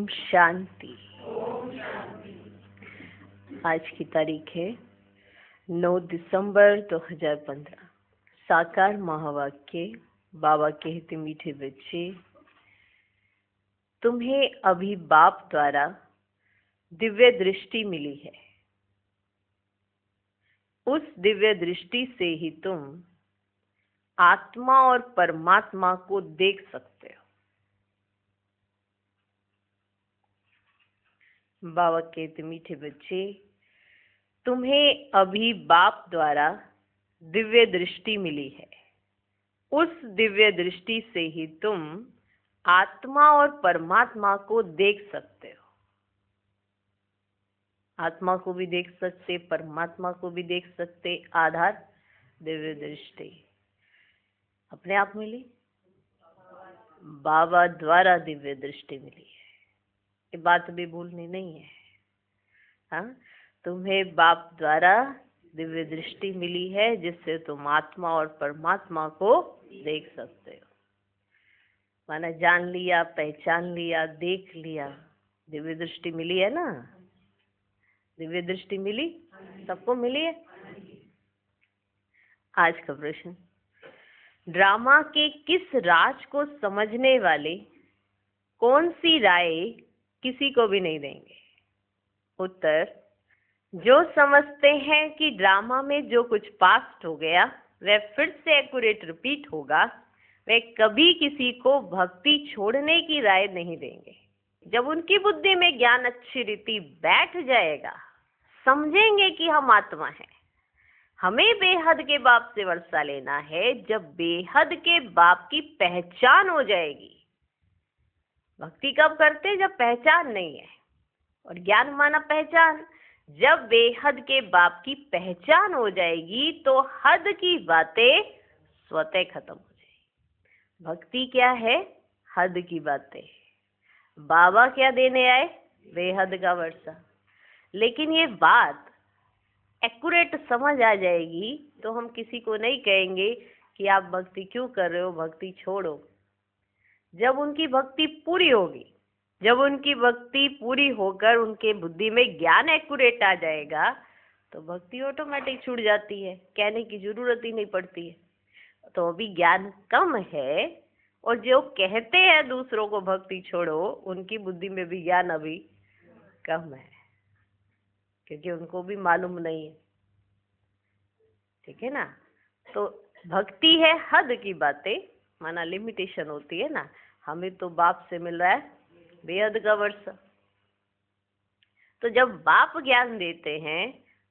शांति। आज की तारीख है 9 दिसंबर 2015। साकार महावाक्य। बाबा कहते मीठे बच्चे, तुम्हें अभी बाप द्वारा दिव्य दृष्टि मिली है। उस दिव्य दृष्टि से ही तुम आत्मा और परमात्मा को देख सकते हो। बाबा कहते मीठे बच्चे, तुम्हें अभी बाप द्वारा दिव्य दृष्टि मिली है। उस दिव्य दृष्टि से ही तुम आत्मा और परमात्मा को देख सकते हो। आत्मा को भी देख सकते, परमात्मा को भी देख सकते। आधार दिव्य दृष्टि अपने आप मिली, बाबा द्वारा दिव्य दृष्टि मिली है। ये बात भी भूलनी नहीं है। हाँ, तुम्हें बाप द्वारा दिव्य दृष्टि मिली है जिससे तुम आत्मा और परमात्मा को देख सकते हो। माना जान लिया, पहचान लिया, देख लिया। दिव्य दृष्टि मिली है ना? दिव्य दृष्टि मिली, सबको मिली है। आज का प्रश्न, ड्रामा के किस राज को समझने वाले कौन सी राय किसी को भी नहीं देंगे? उत्तर, जो समझते हैं कि ड्रामा में जो कुछ पास्ट हो गया वह फिर से एक्यूरेट रिपीट होगा, वे कभी किसी को भक्ति छोड़ने की राय नहीं देंगे। जब उनकी बुद्धि में ज्ञान अच्छी रीति बैठ जाएगा, समझेंगे कि हम आत्मा हैं, हमें बेहद के बाप से वर्षा लेना है। जब बेहद के बाप की पहचान हो जाएगी, भक्ति कब करते? जब पहचान नहीं है। और ज्ञान माना पहचान। जब बेहद के बाप की पहचान हो जाएगी तो हद की बातें स्वतः खत्म हो जाएगी। भक्ति क्या है? हद की बातें। बाबा क्या देने आए? बेहद का वर्षा। लेकिन ये बात एक्यूरेट समझ आ जाएगी तो हम किसी को नहीं कहेंगे कि आप भक्ति क्यों कर रहे हो, भक्ति छोड़ो। जब उनकी भक्ति पूरी होगी, जब उनकी भक्ति पूरी होकर उनके बुद्धि में ज्ञान एक्यूरेट आ जाएगा तो भक्ति ऑटोमेटिक छूट जाती है, कहने की जरूरत ही नहीं पड़ती है। तो अभी ज्ञान कम है और जो कहते हैं दूसरों को भक्ति छोड़ो, उनकी बुद्धि में भी ज्ञान अभी कम है, क्योंकि उनको भी मालूम नहीं है। ठीक है ना? तो भक्ति है हद की बातें, माना लिमिटेशन होती है ना। हमें तो बाप से मिल रहा है बेहद का वर्षा। तो जब बाप ज्ञान देते हैं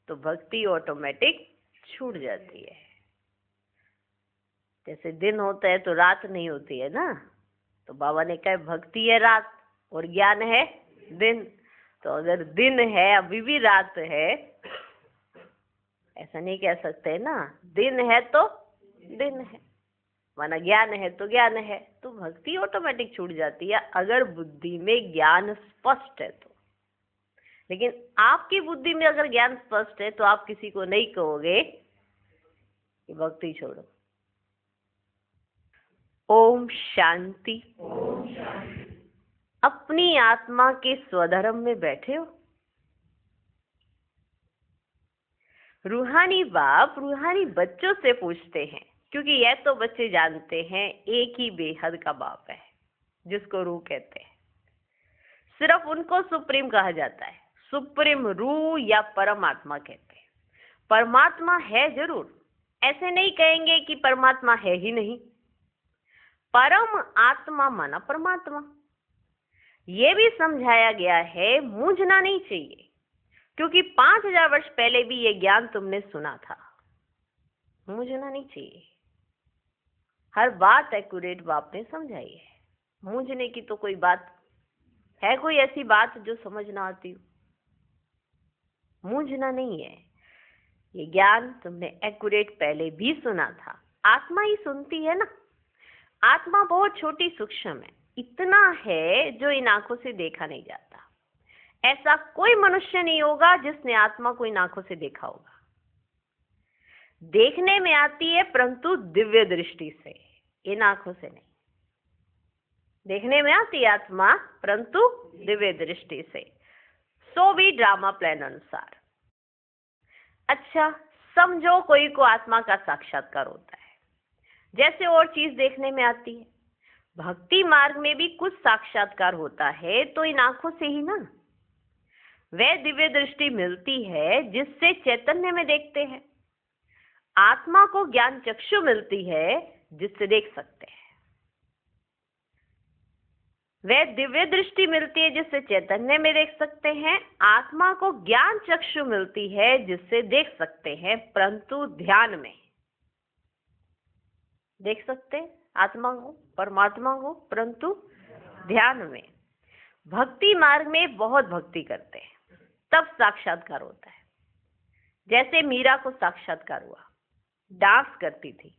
तो भक्ति ऑटोमेटिक छूट जाती है। जैसे दिन होता है तो रात नहीं होती है ना। तो बाबा ने कहा भक्ति है रात और ज्ञान है दिन। तो अगर दिन है, अभी भी रात है, ऐसा नहीं कह सकते ना। दिन है तो दिन है, माना ज्ञान है तो ज्ञान है। तो भक्ति ऑटोमेटिक छूट जाती है अगर बुद्धि में ज्ञान स्पष्ट है तो। लेकिन आपकी बुद्धि में अगर ज्ञान स्पष्ट है तो आप किसी को नहीं कहोगे कि भक्ति छोड़ो। ओम शांति। अपनी आत्मा के स्वधर्म में बैठे हो। रूहानी बाप रूहानी बच्चों से पूछते हैं, क्योंकि यह तो बच्चे जानते हैं एक ही बेहद का बाप है जिसको रूह कहते हैं। सिर्फ उनको सुप्रीम कहा जाता है। सुप्रीम रूह या परमात्मा कहते हैं। परमात्मा है जरूर, ऐसे नहीं कहेंगे कि परमात्मा है ही नहीं। परम आत्मा माना परमात्मा। ये भी समझाया गया है, मूंझना नहीं चाहिए, क्योंकि 5000 वर्ष पहले भी ये ज्ञान तुमने सुना था। मूंझना नहीं चाहिए। हर बात एक्यूरेट बाप ने समझाई है। मूंझने की तो कोई बात है? कोई ऐसी बात जो समझ ना आती हो? मूंझना नहीं है। ये ज्ञान तुमने एक्यूरेट पहले भी सुना था। आत्मा ही सुनती है ना। आत्मा बहुत छोटी सूक्ष्म है, इतना है जो इन आंखों से देखा नहीं जाता। ऐसा कोई मनुष्य नहीं होगा जिसने आत्मा को इन आंखों से देखा होगा। देखने में आती है परंतु दिव्य दृष्टि से, इन आंखों से नहीं। देखने में आती है आत्मा परंतु दिव्य दृष्टि से, सो भी ड्रामा प्लान अनुसार। अच्छा, समझो कोई को आत्मा का साक्षात्कार होता है, जैसे और चीज देखने में आती है। भक्ति मार्ग में भी कुछ साक्षात्कार होता है, तो इन आंखों से ही ना वह दिव्य दृष्टि मिलती है जिससे चैतन्य में देखते हैं। आत्मा को ज्ञान चक्षु मिलती है जिससे देख सकते हैं। वह दिव्य दृष्टि मिलती है जिससे चैतन्य में देख सकते हैं। आत्मा को ज्ञान चक्षु मिलती है जिससे देख सकते हैं, परंतु ध्यान में देख सकते हैं आत्मा को, परमात्मा को, परंतु ध्यान में। भक्ति मार्ग में बहुत भक्ति करते हैं तब साक्षात्कार होता है। जैसे मीरा को साक्षात्कार हुआ, डांस करती थी,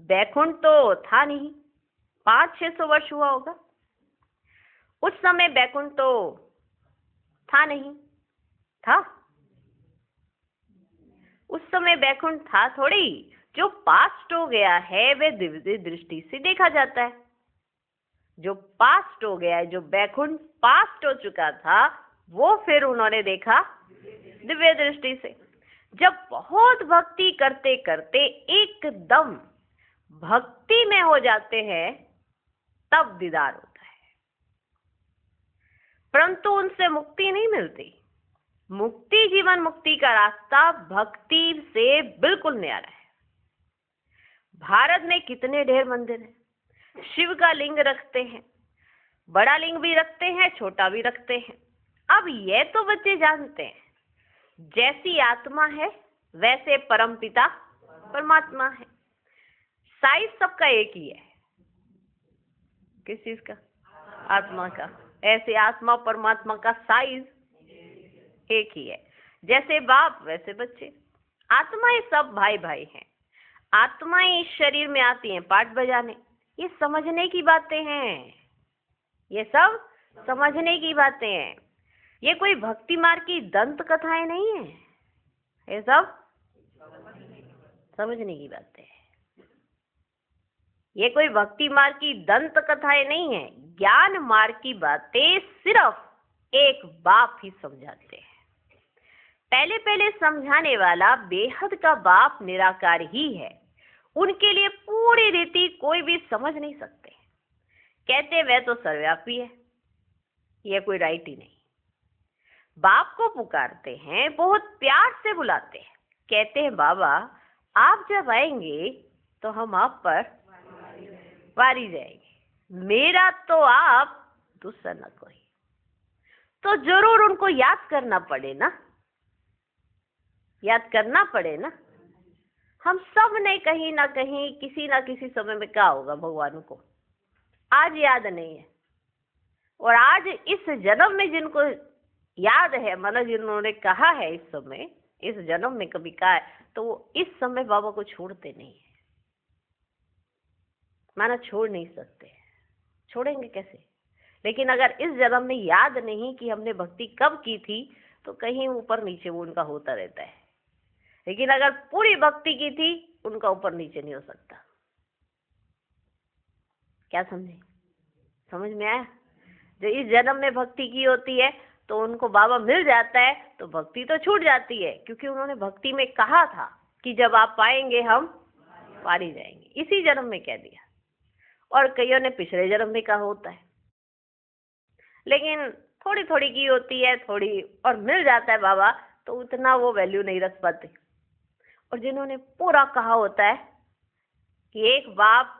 बैकुंठ तो था नहीं, 500-600 वर्ष हुआ होगा। उस समय बैकुंठ तो था नहीं, था उस समय बैकुंठ था थोड़ी। जो पास्ट हो गया है वह दिव्य दृष्टि से देखा जाता है। जो पास्ट हो गया है, जो बैकुंठ पास्ट हो चुका था, वो फिर उन्होंने देखा दिव्य दृष्टि से। जब बहुत भक्ति करते करते एकदम भक्ति में हो जाते हैं तब दीदार होता है, परंतु उनसे मुक्ति नहीं मिलती। मुक्ति, जीवन मुक्ति का रास्ता भक्ति से बिल्कुल न्यारा है। भारत में कितने ढेर मंदिर हैं। शिव का लिंग रखते हैं, बड़ा लिंग भी रखते हैं, छोटा भी रखते हैं। अब ये तो बच्चे जानते हैं, जैसी आत्मा है वैसे परमपिता परमात्मा है। साइज सबका एक ही है। किस चीज का? आत्मा का। ऐसे आत्मा परमात्मा का साइज एक ही है। जैसे बाप वैसे बच्चे। आत्माएं सब भाई भाई हैं। आत्माएं इस शरीर में आती हैं पाठ बजाने। ये समझने की बातें हैं, ये सब समझने की बातें हैं। ये कोई भक्ति मार्ग की दंत कथाएं नहीं है, ये सब समझने की बातें हैं। ये कोई भक्ति मार्ग की दंत कथाएं नहीं है। ज्ञान मार्ग की बातें सिर्फ एक बाप ही समझाते हैं। पहले पहले समझाने वाला बेहद का बाप निराकार ही है। उनके लिए पूरी रीति कोई भी समझ नहीं सकते। कहते वह तो सर्वव्यापी है, यह कोई राइट ही नहीं। बाप को पुकारते हैं, बहुत प्यार से बुलाते हैं, कहते हैं बाबा आप जब आएंगे तो हम आप पर वारी जाएंगे, मेरा तो आप दूसरा न कोई। तो जरूर उनको याद करना पड़े ना, याद करना पड़े ना। हम सब ने कहीं ना कहीं किसी ना किसी समय में कहा होगा भगवान को, आज याद नहीं है। और आज इस जन्म में जिनको याद है, मतलब जिन्होंने कहा है इस समय, इस जन्म में कभी कहा है, तो वो इस समय बाबा को छोड़ते नहीं है। माना छोड़ नहीं सकते, छोड़ेंगे कैसे? लेकिन अगर इस जन्म में याद नहीं कि हमने भक्ति कब की थी, तो कहीं ऊपर नीचे वो उनका होता रहता है। लेकिन अगर पूरी भक्ति की थी, उनका ऊपर नीचे नहीं हो सकता। क्या समझे? समझ में आया? जो इस जन्म में भक्ति की होती है तो उनको बाबा मिल जाता है, तो भक्ति तो छूट जाती है, क्योंकि उन्होंने भक्ति में कहा था कि जब आप पाएंगे हम पारी जाएंगे। इसी जन्म में कह दिया। और कईयों ने पिछले जन्म में कहा होता है, लेकिन थोड़ी थोड़ी की होती है, थोड़ी और मिल जाता है बाबा, तो उतना वो वैल्यू नहीं रख पाते। और जिन्होंने पूरा कहा होता है कि एक बाप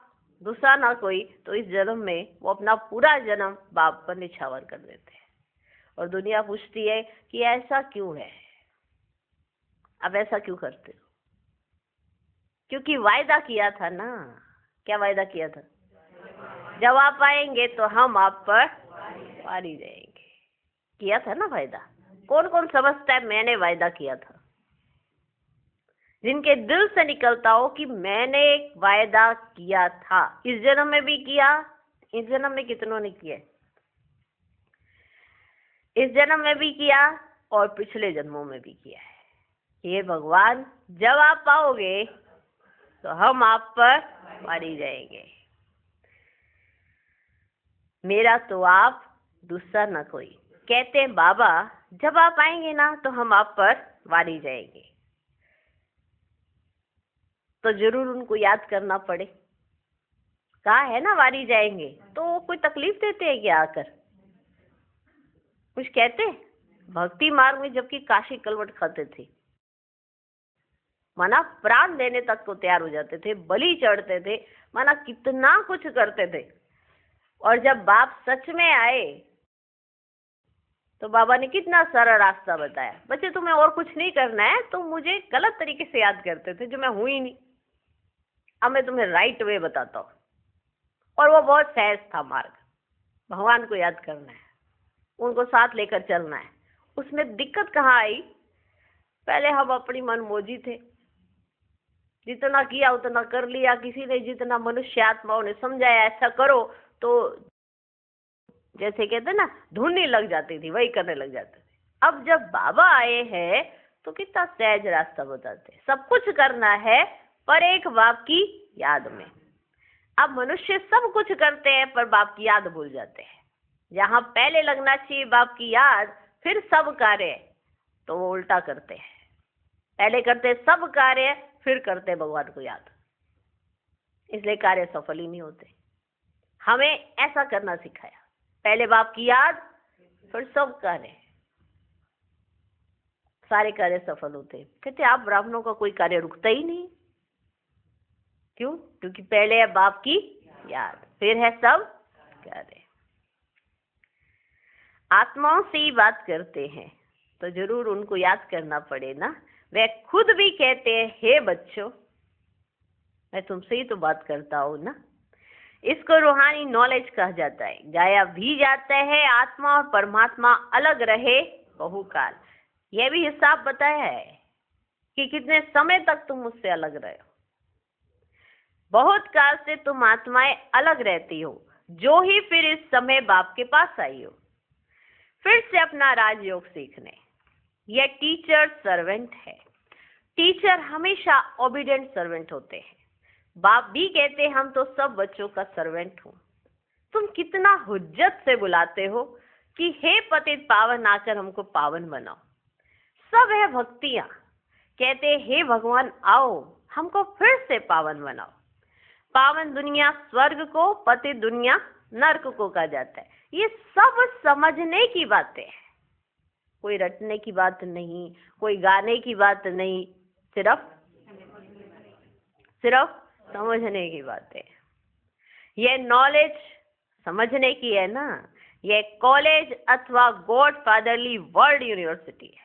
दूसरा ना कोई, तो इस जन्म में वो अपना पूरा जन्म बाप पर निछावर कर देते हैं। और दुनिया पूछती है कि ऐसा क्यों है, अब ऐसा क्यों करते हो? क्योंकि वायदा किया था ना। क्या वायदा किया था? जब आप आएंगे तो हम आप पर पारी जाएंगे। किया था ना वायदा। कौन कौन समझता है मैंने वायदा किया था? जिनके दिल से निकलता हो कि मैंने एक वायदा किया था, इस जन्म में भी किया। इस जन्म में कितनों ने किया? इस जन्म में भी किया और पिछले जन्मों में भी किया है। ये भगवान जब आप आओगे तो हम आप पर पारी जाएंगे। मेरा तो आप दूसरा न कोई। कहते हैं बाबा जब आप आएंगे ना तो हम आप पर वारी जाएंगे। तो जरूर उनको याद करना पड़े। कहा है ना वारी जाएंगे, तो कोई तकलीफ देते हैं क्या आकर? कुछ कहते? भक्ति मार्ग में जबकि काशी कलवट खाते थे, माना प्राण देने तक को तैयार हो जाते थे, बलि चढ़ते थे, माना कितना कुछ करते थे। और जब बाप सच में आए तो बाबा ने कितना सारा रास्ता बताया। बच्चे तुम्हें और कुछ नहीं करना है, तुम मुझे गलत तरीके से याद करते थे जो मैं हूं ही नहीं। अब मैं तुम्हें राइट वे बताता हूँ। और वो बहुत सहज था मार्ग। भगवान को याद करना है, उनको साथ लेकर चलना है। उसमें दिक्कत कहाँ आई? पहले हम अपनी मनमौजी थे, जितना किया उतना कर लिया। किसी ने जितना मनुष्य आत्माओं ने समझाया ऐसा करो, तो जैसे कहते ना धुनी लग जाती थी, वही करने लग जाते थे। अब जब बाबा आए हैं तो कितना सहज रास्ता बताते हैं। सब कुछ करना है पर एक बाप की याद में। अब मनुष्य सब कुछ करते हैं पर बाप की याद भूल जाते हैं। जहां पहले लगना चाहिए बाप की याद, फिर सब कार्य, तो वो उल्टा करते हैं। पहले करते सब कार्य, फिर करते भगवान को याद, इसलिए कार्य सफल ही नहीं होते। हमें ऐसा करना सिखाया, पहले बाप की याद, फिर सब कार्य, सारे कार्य सफल होते। कहते आप ब्राह्मणों का कोई कार्य रुकता ही नहीं। क्यों? क्योंकि पहले है बाप की याद, फिर है सब कार्य। आत्माओं से ही बात करते हैं तो जरूर उनको याद करना पड़े ना। वे खुद भी कहते हैं हे बच्चों, मैं तुमसे ही तो बात करता हूं ना। इसको रूहानी नॉलेज कहा जाता है। गाया भी जाता है आत्मा और परमात्मा अलग रहे बहुकाल। यह भी हिसाब बताया है कि कितने समय तक तुम मुझसे अलग रहे हो। बहुत काल से तुम आत्माएं अलग रहती हो, जो ही फिर इस समय बाप के पास आई हो फिर से अपना राजयोग सीखने। यह टीचर सर्वेंट है। टीचर हमेशा ओबीडिएंट सर्वेंट होते हैं। बाप भी कहते हैं हम तो सब बच्चों का सर्वेंट हूं। तुम कितना हुज्जत से बुलाते हो कि हे पतित पावन आकर हमको पावन बनाओ। सब है भक्तियां। कहते हे भगवान आओ हमको फिर से पावन बनाओ। पावन दुनिया स्वर्ग को, पतित दुनिया नर्क को कहा जाता है। ये सब समझने की बातें हैं, कोई रटने की बात नहीं, कोई गाने की बात नहीं, सिर्फ समझने की बातें। ये नॉलेज समझने की है ना। ये कॉलेज अथवा गॉड फादरली वर्ल्ड यूनिवर्सिटी है।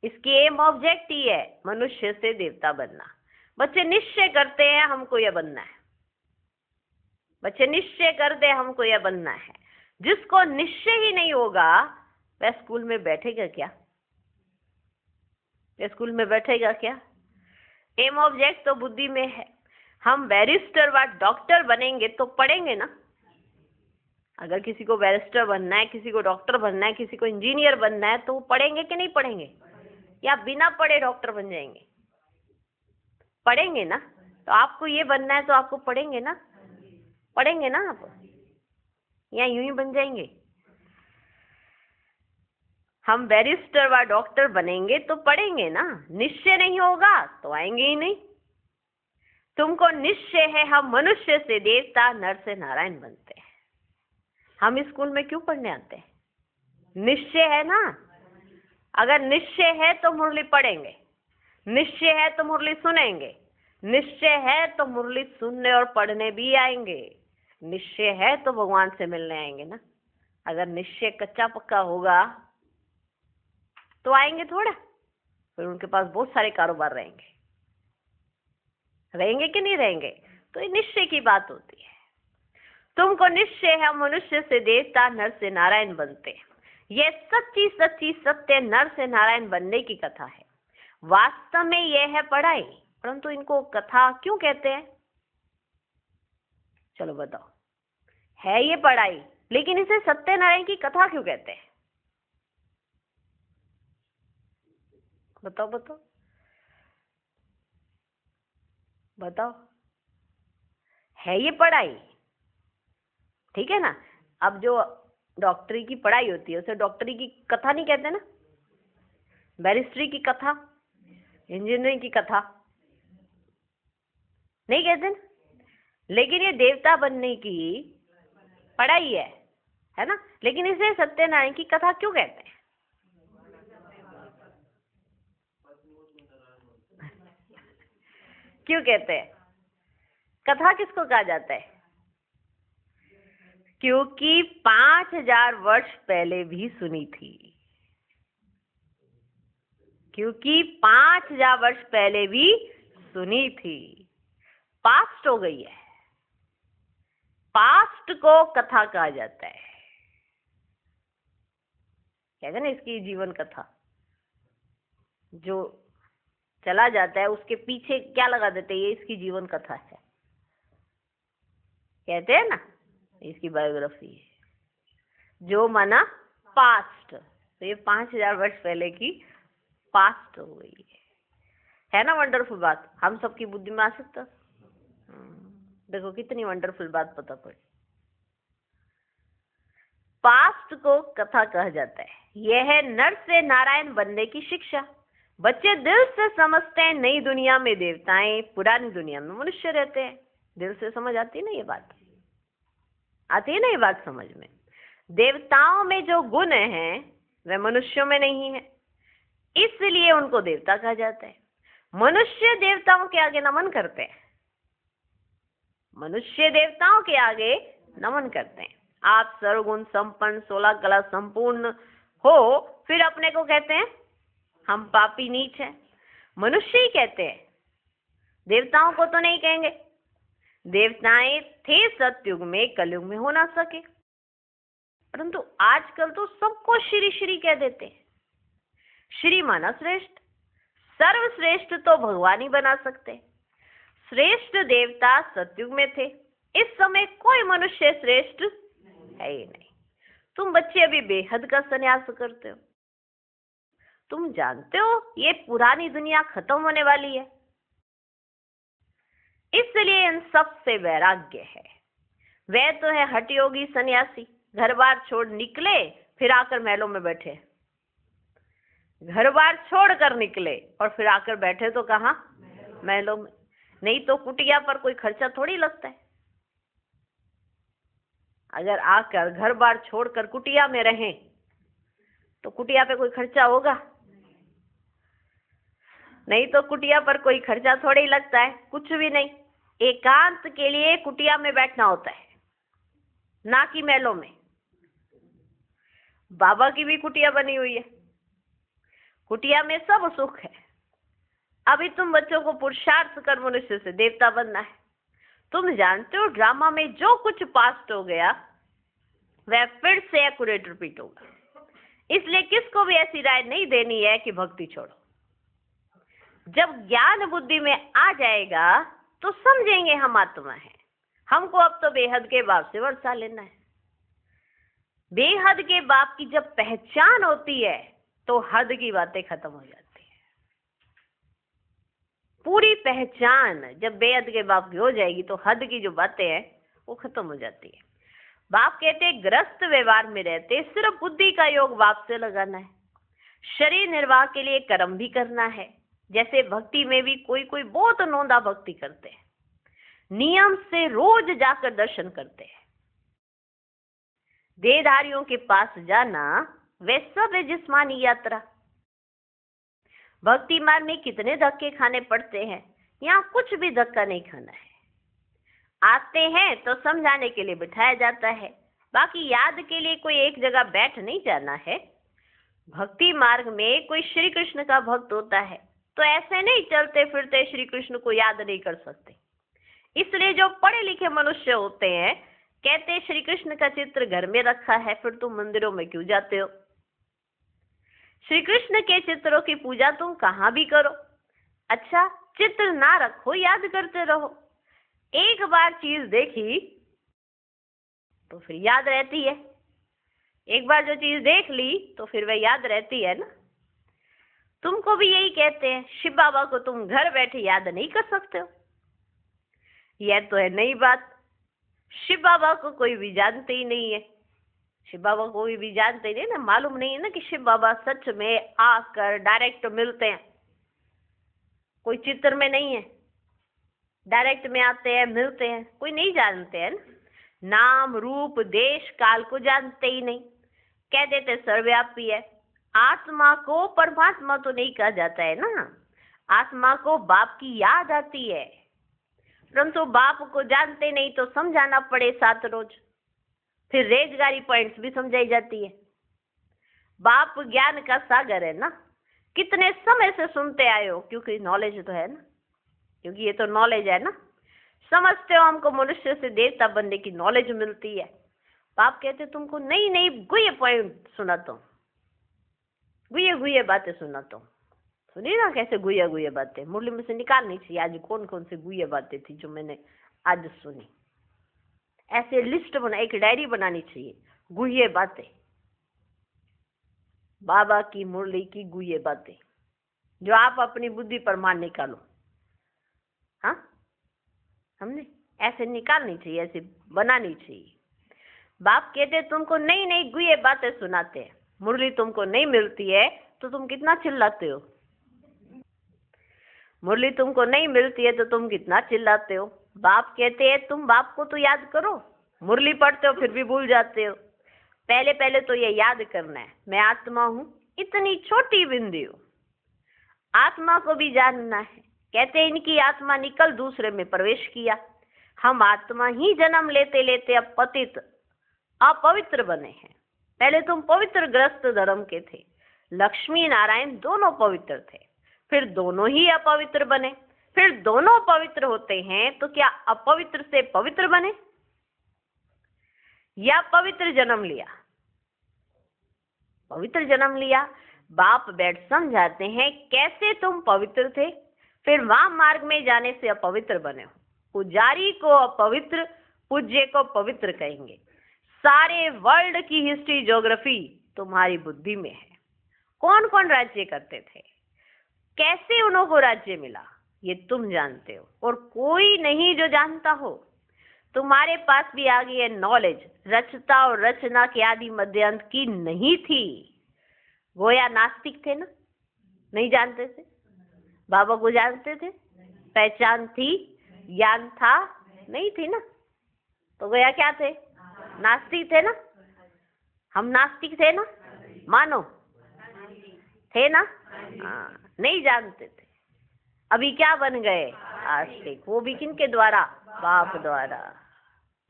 इसकी एम ऑब्जेक्ट ही है मनुष्य से देवता बनना। बच्चे निश्चय करते हैं हमको यह बनना है। बच्चे निश्चय कर दे हमको यह बनना है। जिसको निश्चय ही नहीं होगा वह स्कूल में बैठेगा क्या? वह स्कूल में बैठेगा क्या? एम ऑब्जेक्ट तो बुद्धि में है। हम बैरिस्टर व डॉक्टर बनेंगे तो पढ़ेंगे ना। अगर किसी को बैरिस्टर बनना है, किसी को डॉक्टर बनना है, किसी को इंजीनियर बनना है, तो वो पढ़ेंगे कि नहीं पढ़ेंगे? या बिना पढ़े डॉक्टर बन जाएंगे? पढ़ेंगे ना। तो आपको ये बनना है तो आपको पढ़ेंगे ना। पढ़ेंगे ना आप, या यूं ही बन जाएंगे? हम बैरिस्टर व डॉक्टर बनेंगे तो पढ़ेंगे ना। निश्चय नहीं होगा तो आएंगे ही नहीं। तुमको निश्चय है हम मनुष्य से देवता, नर से नारायण बनते हैं। हम स्कूल में क्यों पढ़ने आते हैं? निश्चय है ना। अगर निश्चय है तो मुरली पढ़ेंगे, निश्चय है तो मुरली सुनेंगे, निश्चय है तो मुरली सुनने और पढ़ने भी आएंगे, निश्चय है तो भगवान से मिलने आएंगे ना। अगर निश्चय कच्चा पक्का होगा तो आएंगे थोड़ा। फिर उनके पास बहुत सारे कारोबार रहेंगे कि नहीं रहेंगे? तो ये निश्चय की बात होती है। तुमको निश्चय है मनुष्य से देवता, नर से नारायण बनते। यह सच्ची सच्ची सत्य नर से नारायण बनने की कथा है। वास्तव में यह है पढ़ाई, परंतु इनको कथा क्यों कहते हैं? चलो बताओ। है ये पढ़ाई, लेकिन इसे सत्यनारायण की कथा क्यों कहते हैं? बताओ बताओ बताओ। है ये पढ़ाई, ठीक है ना। अब जो डॉक्टरी की पढ़ाई होती है, उसे डॉक्टरी की कथा नहीं कहते ना, बैरिस्ट्री की कथा, इंजीनियरिंग की कथा नहीं कहते ना। लेकिन ये देवता बनने की पढ़ाई है ना। लेकिन इसे सत्यनारायण की कथा क्यों कहते हैं? क्यों कहते हैं? कथा किसको कहा जाता है? क्योंकि 5000 वर्ष पहले भी सुनी थी। क्योंकि 5000 वर्ष पहले भी सुनी थी। पास्ट हो गई है, पास्ट को कथा कहा जाता है। कहते हैं ना, इसकी जीवन कथा। जो चला जाता है उसके पीछे क्या लगा देते हैं, ये इसकी जीवन कथा है, कहते हैं ना, इसकी बायोग्राफी है। जो माना पास्ट, तो ये 5000 वर्ष पहले की पास्ट हो गई है ना। वंडरफुल बात, हम सबकी बुद्धि में आ सकता। देखो कितनी वंडरफुल बात पता पड़ी। पास्ट को कथा कहा जाता है। यह है नर से नारायण बनने की शिक्षा। बच्चे दिल से समझते हैं नई दुनिया में देवताएं, पुरानी दुनिया में मनुष्य रहते हैं। दिल से समझ आती है ना ये बात, आती है ना ये बात समझ में। देवताओं में जो गुण हैं वह मनुष्यों में नहीं है, इसलिए उनको देवता कहा जाता है। मनुष्य देवताओं के आगे नमन करते हैं, मनुष्य देवताओं के आगे नमन करते हैं। आप सर्वगुण संपन्न 16 कला संपूर्ण हो, फिर अपने को कहते हैं हम पापी नीच हैं। मनुष्य ही कहते हैं, देवताओं को तो नहीं कहेंगे। देवताएं थे सतयुग में, कलयुग में हो ना सके, परंतु आजकल तो सबको श्री श्री कह देते हैं। श्री माना श्रेष्ठ, सर्वश्रेष्ठ तो भगवान ही बना सकते। श्रेष्ठ देवता सतयुग में थे, इस समय कोई मनुष्य श्रेष्ठ है ही नहीं। तुम बच्चे अभी बेहद का संन्यास करते हो, तुम जानते हो ये पुरानी दुनिया खत्म होने वाली है, इसलिए इन सब से वैराग्य है। वह तो है हठयोगी सन्यासी, घर बार छोड़ निकले फिर आकर महलों में बैठे। घर बार छोड़ कर निकले और फिर आकर बैठे तो कहाँ? महलों में। नहीं तो कुटिया पर कोई खर्चा थोड़ी लगता है। अगर आकर घर बार छोड़कर कुटिया में रहें तो कुटिया पे कोई खर्चा होगा? नहीं तो कुटिया पर कोई खर्चा थोड़ी लगता है, कुछ भी नहीं। एकांत के लिए कुटिया में बैठना होता है, ना कि महलों में। बाबा की भी कुटिया बनी हुई है, कुटिया में सब सुख है। अभी तुम बच्चों को पुरुषार्थ कर मनुष्य से देवता बनना है। तुम जानते हो ड्रामा में जो कुछ पास्ट हो गया वह फिर से एक्यूरेट रिपीट होगा, इसलिए किसको भी ऐसी राय नहीं देनी है कि भक्ति छोड़ो। जब ज्ञान बुद्धि में आ जाएगा तो समझेंगे हम आत्मा है, हमको अब तो बेहद के बाप से वर्षा लेना है। बेहद के बाप की जब पहचान होती है तो हद की बातें खत्म हो जाती है। पूरी पहचान जब बेहद के बाप की हो जाएगी तो हद की जो बातें हैं वो खत्म हो जाती है। बाप कहते ग्रस्त व्यवहार में रहते, सिर्फ बुद्धि का योग बाप से लगाना है। शरीर निर्वाह के लिए कर्म भी करना है। जैसे भक्ति में भी कोई कोई बहुत नौंदा भक्ति करते हैं, नियम से रोज जाकर दर्शन करते हैं। देहधारियों के पास जाना वे सब है जिस्मानी यात्रा। भक्ति मार्ग में कितने धक्के खाने पड़ते हैं, यहाँ कुछ भी धक्का नहीं खाना है। आते हैं तो समझाने के लिए बिठाया जाता है, बाकी याद के लिए कोई एक जगह बैठ नहीं जाना है। भक्ति मार्ग में कोई श्री कृष्ण का भक्त होता है तो ऐसे नहीं चलते फिरते श्री कृष्ण को याद नहीं कर सकते। इसलिए जो पढ़े लिखे मनुष्य होते हैं कहते श्री कृष्ण का चित्र घर में रखा है, फिर तुम मंदिरों में क्यों जाते हो? श्री कृष्ण के चित्रों की पूजा तुम कहाँ भी करो। अच्छा, चित्र ना रखो, याद करते रहो। एक बार चीज देखी तो फिर याद रहती है। एक बार जो चीज देख ली तो फिर वह याद रहती है ना। तुमको भी यही कहते हैं, शिव बाबा को तुम घर बैठे याद नहीं कर सकते हो। यह तो है नई बात, शिव बाबा को कोई भी जानते ही नहीं है। शिव बाबा को भी जानते ही नहीं ना, मालूम नहीं है ना कि शिव बाबा सच में आकर डायरेक्ट मिलते हैं, कोई चित्र में नहीं है, डायरेक्ट में आते हैं मिलते हैं, कोई नहीं जानते हैं ना। नाम रूप देश काल को जानते ही नहीं, कह देते सर्वव्यापी है। आत्मा को परमात्मा तो नहीं कहा जाता है ना, आत्मा को बाप की याद आती है, परंतु बाप को जानते नहीं तो समझाना पड़े 7 रोज, फिर रेजगारी पॉइंट्स भी समझाई जाती है। बाप ज्ञान का सागर है ना, कितने समय से सुनते आए हो, क्योंकि नॉलेज तो है ना, क्योंकि ये तो नॉलेज है ना। समझते हो हमको मनुष्य से देवता बनने की नॉलेज मिलती है। बाप कहते तुमको नई नई गुह्य पॉइंट सुनाता हूँ, गुह्य गुह्य बातें सुनाता हूँ। सुनिए ना कैसे गुह्य गुह्य बातें मुरली में से निकालनी चाहिए। आज कौन कौन सी गुह्य बातें थी जो मैंने आज सुनी, ऐसे लिस्ट बना, एक डायरी बनानी चाहिए, गुह्य बातें, बाबा की मुरली की गुह्य बातें, जो आप अपनी बुद्धि पर मान निकालो। हाँ, हमने ऐसे निकालनी चाहिए, ऐसे बनानी चाहिए। बाप कहते तुमको नई नई गुह्य बातें सुनाते हैं, मुरली तुमको नहीं मिलती है तो तुम कितना चिल्लाते हो, मुरली तुमको नहीं मिलती है तो तुम कितना चिल्लाते हो। बाप कहते हैं तुम बाप को तो याद करो, मुरली पढ़ते हो फिर भी भूल जाते हो। पहले पहले तो ये याद करना है, मैं आत्मा हूँ, इतनी छोटी बिंदी हूँ, आत्मा को भी जानना है। कहते हैं इनकी आत्मा निकल दूसरे में प्रवेश किया, हम आत्मा ही जन्म लेते लेते अब पतित अपवित्र बने हैं। पहले तुम पवित्र ग्रस्त धर्म के थे, लक्ष्मी नारायण दोनों पवित्र थे, फिर दोनों ही अपवित्र बने, फिर दोनों पवित्र होते हैं तो क्या अपवित्र से पवित्र बने या पवित्र जन्म लिया? पवित्र जन्म लिया। बाप बैठ समझाते हैं कैसे तुम पवित्र थे, फिर वाम मार्ग में जाने से अपवित्र बने हो। पुजारी को अपवित्र, पूज्य को पवित्र कहेंगे। सारे वर्ल्ड की हिस्ट्री ज्योग्राफी तुम्हारी बुद्धि में है। कौन कौन राज्य करते थे, कैसे उन्हों को राज्य मिला, ये तुम जानते हो और कोई नहीं जो जानता हो। तुम्हारे पास भी आ गई है नॉलेज, रचता और रचना के आदि मध्य अंत की नहीं थी। गोया नास्तिक थे ना, नहीं जानते थे, बाबा को जानते थे, पहचान थी, ज्ञान था, नहीं थी ना, तो गोया क्या थे, नास्तिक थे ना। हम नास्तिक थे ना, मानो थे ना, हाँ, नहीं जानते थे। अभी क्या बन गए, आस्तिक, वो भी किनके द्वारा, बाप द्वारा।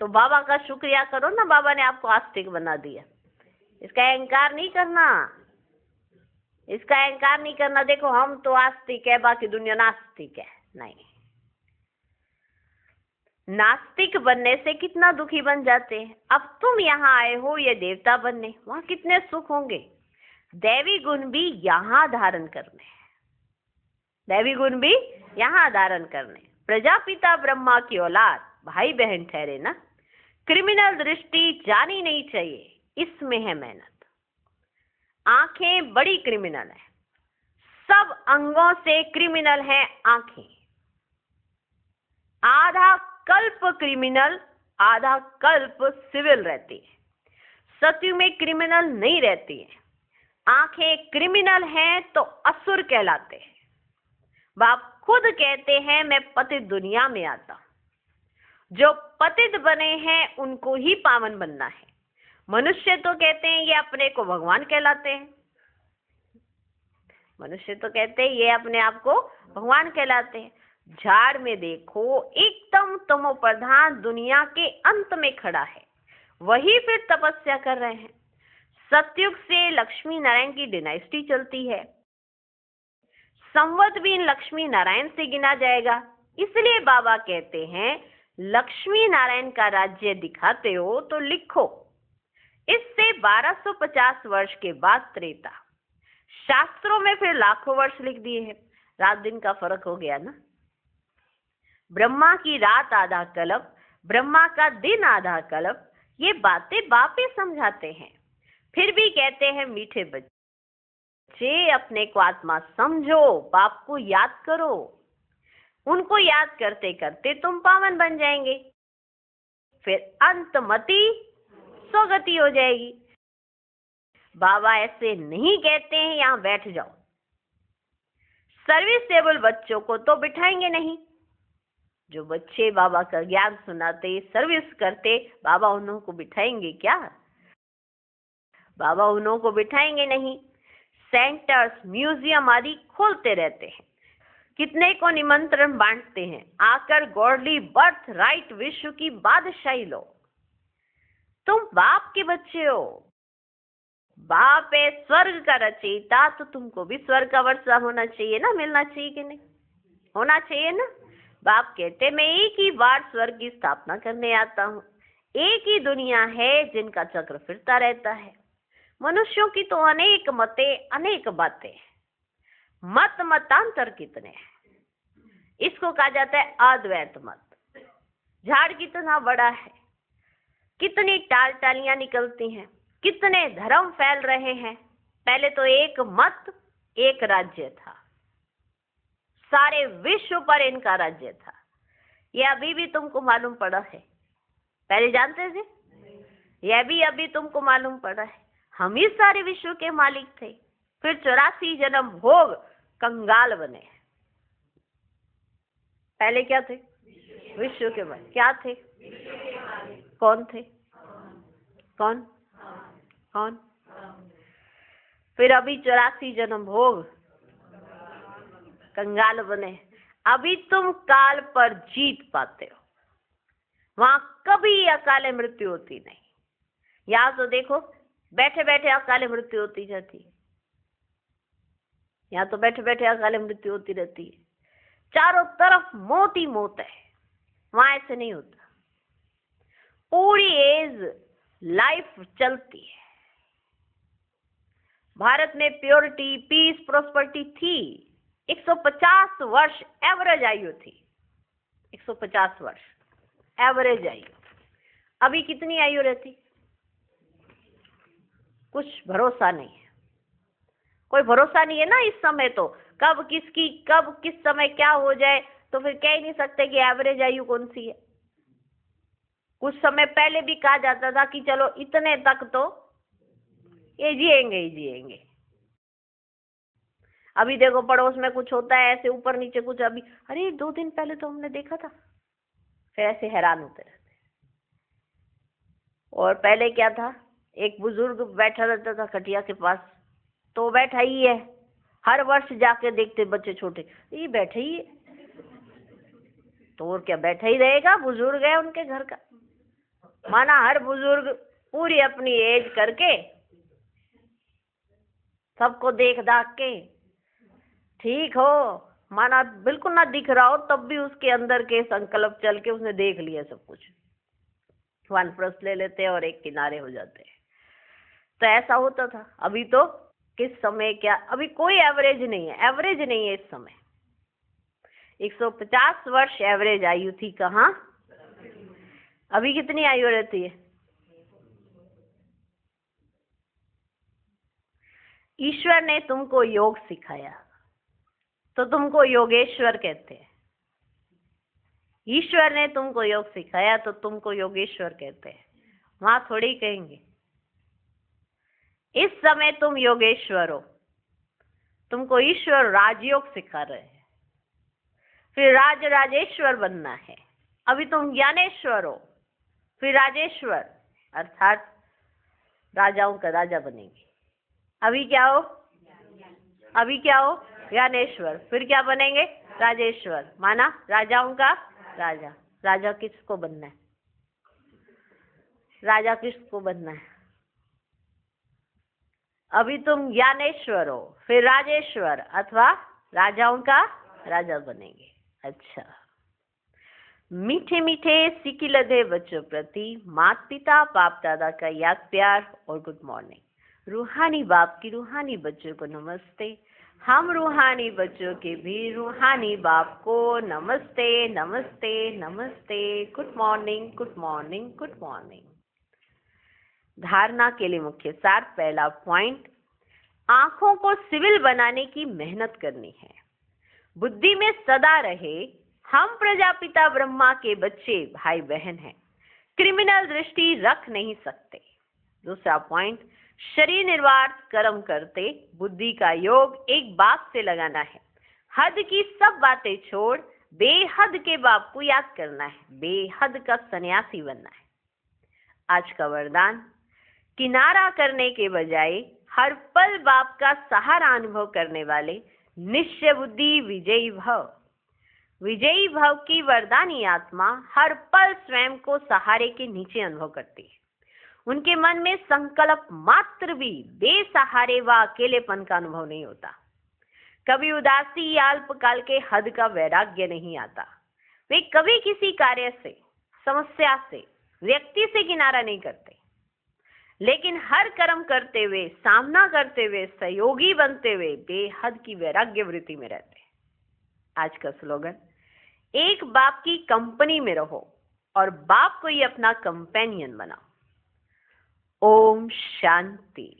तो बाबा का शुक्रिया करो ना, बाबा ने आपको आस्तिक बना दिया। इसका अहंकार नहीं करना, इसका अहंकार नहीं करना। देखो हम तो आस्तिक है, बाकी दुनिया नास्तिक है, नहीं। नास्तिक बनने से कितना दुखी बन जाते हैं। अब तुम यहाँ आए हो ये देवता बनने, वहां कितने सुख होंगे। दैवी गुण भी यहाँ धारण करने, दैवी गुण भी यहाँ धारण करने। प्रजापिता ब्रह्मा की औलाद भाई बहन ठहरे ना, क्रिमिनल दृष्टि जानी नहीं चाहिए, इसमें है मेहनत। आंखें बड़ी क्रिमिनल है, सब अंगों से क्रिमिनल है आंखें। आधा कल्प क्रिमिनल, आधा कल्प सिविल रहती है, सत्यु में क्रिमिनल नहीं रहती है। आंखें क्रिमिनल हैं तो असुर कहलाते हैं। बाप खुद कहते हैं मैं पतित दुनिया में आता हूं। जो पतित बने हैं उनको ही पावन बनना है। मनुष्य तो कहते हैं ये अपने को भगवान कहलाते हैं, मनुष्य तो कहते हैं ये अपने आप को भगवान कहलाते हैं। झाड़ में देखो एकदम तमो प्रधान दुनिया के अंत में खड़ा है, वही फिर तपस्या कर रहे हैं। सतयुग से लक्ष्मी नारायण की डिनाइस्टी चलती है, संवत भी इन लक्ष्मी नारायण से गिना जाएगा। इसलिए बाबा कहते हैं लक्ष्मी नारायण का राज्य दिखाते हो तो लिखो। इससे 1250 वर्ष के बाद त्रेता, शास्त्रों में फिर लाखों वर्ष लिख दिए हैं। रात दिन का फर्क हो गया ना। ब्रह्मा की रात आधा कल्प, ब्रह्मा का दिन आधा कल्प, ये बातें बाप ही समझाते हैं। फिर भी कहते हैं मीठे बच्चे अपने को आत्मा समझो, बाप को याद करो। उनको याद करते करते तुम पावन बन जाएंगे। फिर अंतमति स्वगति हो जाएगी। बाबा ऐसे नहीं कहते हैं यहाँ बैठ जाओ। सर्विसेबल बच्चों को तो बिठाएंगे नहीं। जो बच्चे बाबा का ज्ञान सुनाते, सर्विस करते, बाबा उन्हों को बिठाएंगे क्या? बाबा उन्हों को बिठाएंगे नहीं। सेंटर्स, म्यूजियम आदि खोलते रहते हैं, कितने को निमंत्रण बांटते हैं, आकर गॉडली बर्थ राइट विश्व की बादशाही लो। तुम बाप के बच्चे हो, बाप है स्वर्ग का रचयिता, तो तुमको भी स्वर्ग का वर्षा होना चाहिए ना, मिलना चाहिए कि नहीं? होना चाहिए ना। बाप कहते मैं एक ही बार स्वर्ग की स्थापना करने आता हूँ। एक ही दुनिया है जिनका चक्र फिरता रहता है। मनुष्यों की तो अनेक मतें, अनेक बातें, मत मतांतर कितने हैं। इसको कहा जाता है अद्वैत मत। झाड़ कितना बड़ा है, कितनी टाल टालियां निकलती हैं, कितने धर्म फैल रहे हैं। पहले तो एक मत, एक राज्य था, सारे विश्व पर इनका राज्य था। यह अभी भी तुमको मालूम पड़ा है, पहले जानते थे? यह भी अभी तुमको मालूम पड़ा है। हम ही सारे विश्व के मालिक थे। फिर 84 जन्म भोग कंगाल बने। पहले क्या थे? विश्व के मालिक। क्या थे? कौन थे? कौन कौन? फिर अभी 84 जन्म भोग कंगाल बने। अभी तुम काल पर जीत पाते हो, वहां कभी अकाले मृत्यु होती नहीं। यहां तो देखो बैठे बैठे अकाले मृत्यु होती जाती है। यहाँ तो बैठे बैठे अकाले मृत्यु होती रहती है, चारों तरफ मौत ही मौत है। वहां ऐसे नहीं होता, पूरी एज लाइफ चलती है। भारत में प्योरिटी, पीस, प्रोस्पेरिटी थी। 150 वर्ष एवरेज आयु थी। 150 वर्ष एवरेज आयु। अभी कितनी आयु रहती? कुछ भरोसा नहीं है, कोई भरोसा नहीं है ना इस समय। तो कब किसकी, कब किस समय क्या हो जाए, तो फिर कह ही नहीं सकते कि एवरेज आयु कौन सी है। कुछ समय पहले भी कहा जाता था कि चलो इतने तक तो ये जिएंगे ही जिएंगे। अभी देखो पड़ोस में कुछ होता है ऐसे ऊपर नीचे कुछ, अभी अरे 2 दिन पहले तो हमने देखा था, फिर ऐसे हैरान होते रहते। और पहले क्या था, एक बुजुर्ग बैठा रहता था खटिया के पास, तो बैठा ही है। हर वर्ष जाके देखते बच्चे छोटे, ये बैठे ही है। तो और क्या, बैठा ही रहेगा, बुजुर्ग है उनके घर का। माना हर बुजुर्ग पूरी अपनी एज करके, सबको देख दाख के ठीक हो, माना बिल्कुल ना दिख रहा हो, तब भी उसके अंदर के संकल्प चल के उसने देख लिया सब कुछ। वानप्रस्थ ले लेते और एक किनारे हो जाते। तो ऐसा होता था। अभी तो किस समय क्या, अभी कोई एवरेज नहीं है, एवरेज नहीं है इस समय। 150 वर्ष एवरेज आयु थी, कहाँ? अभी कितनी आयु रहती है? ईश्वर ने तुमको योग सिखाया तो तुमको योगेश्वर कहते हैं। ईश्वर ने तुमको योग सिखाया तो तुमको योगेश्वर कहते हैं। वहां थोड़ी कहेंगे। इस समय तुम योगेश्वर हो, तुमको ईश्वर राजयोग सिखा रहे हैं। फिर राजेश्वर बनना है। अभी तुम ज्ञानेश्वर हो, फिर राजेश्वर अर्थात राजाओं का राजा बनेंगे। अभी क्या हो? अभी क्या हो? ज्ञानेश्वर। फिर क्या बनेंगे? राजेश्वर। माना राजाओं का राजा। राजा किसको बनना है? राजा किसको बनना है? अभी तुम ज्ञानेश्वर हो, फिर राजेश्वर अथवा राजाओं का राजा बनेंगे। अच्छा, मीठे मीठे सिकी लदे बच्चों प्रति माता पिता बाप दादा का याद प्यार और गुड मॉर्निंग। रूहानी बाप की रूहानी बच्चों को नमस्ते। हम रूहानी बच्चों के भी रूहानी बाप को नमस्ते नमस्ते नमस्ते। Good morning good morning good morning. धारणा के लिए मुख्य सार। पहला पॉइंट, आंखों को सिविल बनाने की मेहनत करनी है। बुद्धि में सदा रहे हम प्रजापिता ब्रह्मा के बच्चे भाई बहन हैं, क्रिमिनल दृष्टि रख नहीं सकते। दूसरा पॉइंट, शरीर निर्वात कर्म करते, बुद्धि का योग एक बाप से लगाना है। हद की सब बातें छोड़ बेहद के बाप को याद करना है, बेहद का सन्यासी बनना है। आज का वरदान, किनारा करने के बजाय हर पल बाप का सहारा अनुभव करने वाले निश्चय बुद्धि विजयी भव। विजयी भव की वरदानी आत्मा हर पल स्वयं को सहारे के नीचे अनुभव करती है। उनके मन में संकल्प मात्र भी बेसहारे व अकेलेपन का अनुभव नहीं होता। कभी उदासी या अल्पकाल के हद का वैराग्य नहीं आता। वे कभी किसी कार्य से, समस्या से, व्यक्ति से किनारा नहीं करते, लेकिन हर कर्म करते हुए, सामना करते हुए, सहयोगी बनते हुए बेहद की वैराग्य वृत्ति में रहते हैं। आज का स्लोगन, एक बाप की कंपनी में रहो और बाप को ही अपना कंपेनियन बनाओ। ओम शांति।